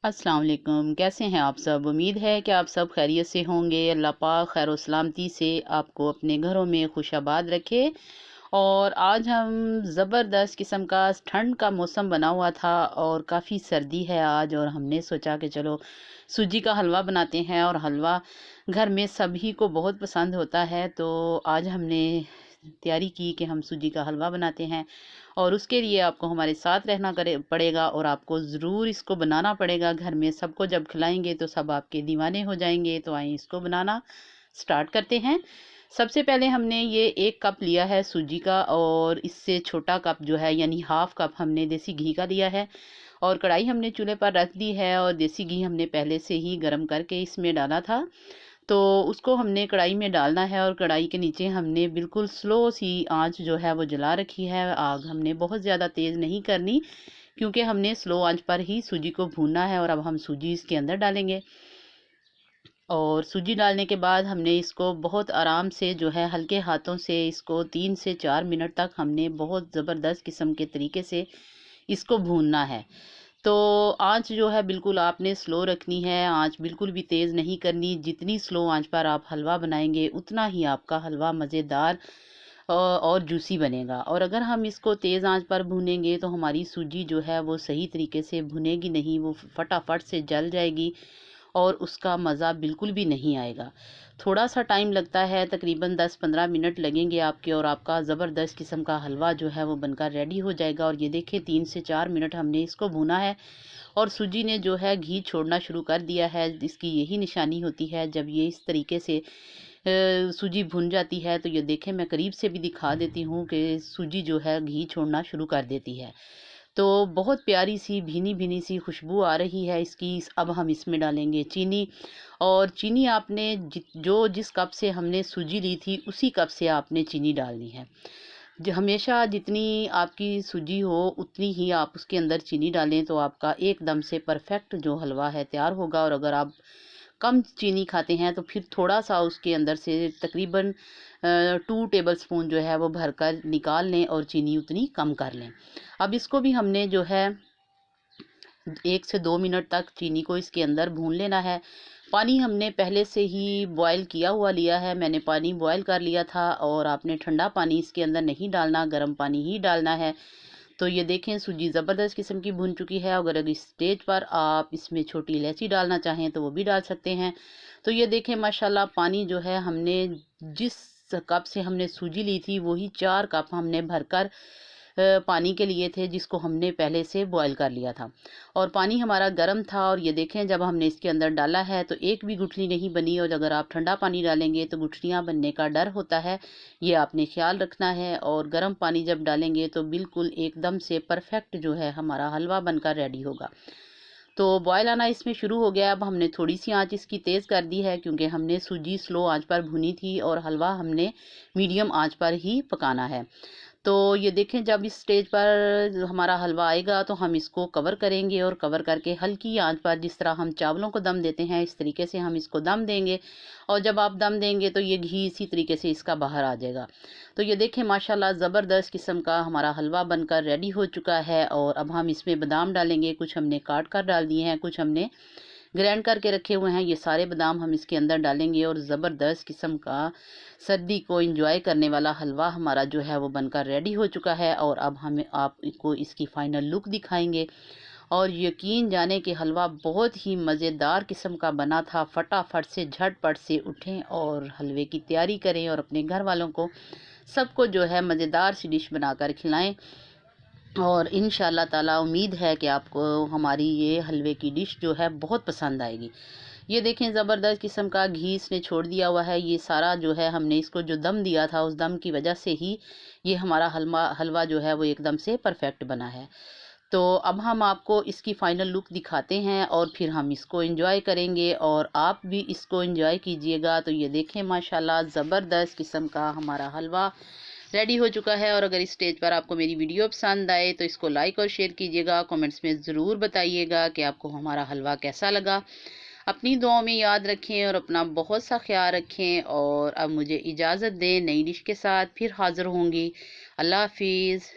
अस्सलाम वालेकुम। कैसे हैं आप सब? उम्मीद है कि आप सब खैरियत से होंगे। अल्लाह पाक खैर और सलामती से आपको अपने घरों में खुशाबाद रखे। और आज हम ज़बरदस्त किस्म का ठंड का मौसम बना हुआ था और काफ़ी सर्दी है आज, और हमने सोचा कि चलो सूजी का हलवा बनाते हैं। और हलवा घर में सभी को बहुत पसंद होता है, तो आज हमने तैयारी की कि हम सूजी का हलवा बनाते हैं। और उसके लिए आपको हमारे साथ रहना करे पड़ेगा और आपको ज़रूर इसको बनाना पड़ेगा। घर में सबको जब खिलाएंगे तो सब आपके दीवाने हो जाएंगे। तो आइए इसको बनाना स्टार्ट करते हैं। सबसे पहले हमने ये 1 कप लिया है सूजी का, और इससे छोटा कप जो है यानी हाफ कप हमने देसी घी का लिया है। और कढ़ाई हमने चूल्हे पर रख दी है और देसी घी हमने पहले से ही गर्म करके इसमें डाला था। तो उसको हमने कढ़ाई में डालना है, और कढ़ाई के नीचे हमने बिल्कुल स्लो सी आंच जो है वो जला रखी है। आग हमने बहुत ज़्यादा तेज़ नहीं करनी, क्योंकि हमने स्लो आंच पर ही सूजी को भूनना है। और अब हम सूजी इसके अंदर डालेंगे, और सूजी डालने के बाद हमने इसको बहुत आराम से जो है हल्के हाथों से इसको 3 से 4 मिनट तक हमने बहुत ज़बरदस्त किस्म के तरीके से इसको भूनना है। तो आँच जो है बिल्कुल आपने स्लो रखनी है, आँच बिल्कुल भी तेज़ नहीं करनी। जितनी स्लो आँच पर आप हलवा बनाएँगे उतना ही आपका हलवा मज़ेदार और जूसी बनेगा। और अगर हम इसको तेज़ आँच पर भूनेंगे तो हमारी सूजी जो है वो सही तरीके से भुनेगी नहीं, वो फटाफट से जल जाएगी और उसका मज़ा बिल्कुल भी नहीं आएगा। थोड़ा-सा टाइम लगता है, तकरीबन 10-15 मिनट लगेंगे आपके, और आपका ज़बरदस्त किस्म का हलवा जो है वो बनकर रेडी हो जाएगा। और ये देखिए 3 से 4 मिनट हमने इसको भूना है, और सूजी ने जो है घी छोड़ना शुरू कर दिया है। इसकी यही निशानी होती है, जब ये इस तरीके से सूजी भुन जाती है। तो ये देखें, मैं करीब से भी दिखा देती हूँ कि सूजी जो है घी छोड़ना शुरू कर देती है। तो बहुत प्यारी सी भीनी-भीनी सी खुशबू आ रही है इसकी। अब हम इसमें डालेंगे चीनी, और चीनी आपने जिस कप से हमने सूजी ली थी उसी कप से आपने चीनी डालनी है। हमेशा जितनी आपकी सूजी हो उतनी ही आप उसके अंदर चीनी डालें, तो आपका एकदम से परफेक्ट जो हलवा है तैयार होगा। और अगर आप कम चीनी खाते हैं तो फिर थोड़ा-सा उसके अंदर से तकरीबन 2 टेबलस्पून जो है वो भरकर निकाल लें, और चीनी उतनी कम कर लें। अब इसको भी हमने जो है 1 से 2 मिनट तक चीनी को इसके अंदर भून लेना है। पानी हमने पहले से ही बॉयल किया हुआ लिया है, मैंने पानी बॉयल कर लिया था। और आपने ठंडा पानी इसके अंदर नहीं डालना, गर्म पानी ही डालना है। तो ये देखें सूजी ज़बरदस्त किस्म की भुन चुकी है। अगर इस स्टेज पर आप इसमें छोटी इलायची डालना चाहें तो वो भी डाल सकते हैं। तो ये देखें माशाल्लाह, पानी जो है हमने जिस कप से हमने सूजी ली थी वही 4 कप हमने भरकर पानी के लिए थे, जिसको हमने पहले से बॉयल कर लिया था। और पानी हमारा गर्म था, और ये देखें जब हमने इसके अंदर डाला है तो एक भी गुठली नहीं बनी। और अगर आप ठंडा पानी डालेंगे तो गुठलियाँ बनने का डर होता है, ये आपने ख्याल रखना है। और गर्म पानी जब डालेंगे तो बिल्कुल एकदम से परफेक्ट जो है हमारा हलवा बनकर रेडी होगा। तो बॉयल आना इसमें शुरू हो गया। अब हमने थोड़ी सी आंच इसकी तेज़ कर दी है, क्योंकि हमने सूजी स्लो आंच पर भुनी थी और हलवा हमने मीडियम आंच पर ही पकाना है। तो ये देखें, जब इस स्टेज पर हमारा हलवा आएगा तो हम इसको कवर करेंगे, और कवर करके हल्की आंच पर, जिस तरह हम चावलों को दम देते हैं इस तरीके से हम इसको दम देंगे। और जब आप दम देंगे तो ये घी इसी तरीके से इसका बाहर आ जाएगा। तो ये देखें माशाल्लाह ज़बरदस्त किस्म का हमारा हलवा बनकर रेडी हो चुका है। और अब हम इसमें बादाम डालेंगे, कुछ हमने काट कर डाल दिए हैं, कुछ हमने ग्राइंड करके रखे हुए हैं। ये सारे बादाम हम इसके अंदर डालेंगे, और ज़बरदस्त किस्म का सर्दी को एंजॉय करने वाला हलवा हमारा जो है वो बनकर रेडी हो चुका है। और अब हमें आपको इसकी फाइनल लुक दिखाएंगे। और यकीन जाने कि हलवा बहुत ही मज़ेदार किस्म का बना था। फटाफट से झटपट से उठें और हलवे की तैयारी करें, और अपने घर वालों को सबको जो है मज़ेदार सी डिश बनाकर खिलाएं। और इंशाल्लाह ताला उम्मीद है कि आपको हमारी ये हलवे की डिश जो है बहुत पसंद आएगी। ये देखें ज़बरदस्त किस्म का घी इसने छोड़ दिया हुआ है। ये सारा जो है हमने इसको जो दम दिया था उस दम की वजह से ही ये हमारा हलवा जो है वो एकदम से परफेक्ट बना है। तो अब हम आपको इसकी फ़ाइनल लुक दिखाते हैं, और फिर हम इसको एंजॉय करेंगे, और आप भी इसको एंजॉय कीजिएगा। तो ये देखें माशाल्लाह ज़बरदस्त किस्म का हमारा हलवा रेडी हो चुका है। और अगर इस स्टेज पर आपको मेरी वीडियो पसंद आए तो इसको लाइक और शेयर कीजिएगा। कमेंट्स में ज़रूर बताइएगा कि आपको हमारा हलवा कैसा लगा। अपनी दुआओं में याद रखें और अपना बहुत सा ख्याल रखें। और अब मुझे इजाज़त दें, नई डिश के साथ फिर हाज़िर होंगी। अल्लाह हाफिज़।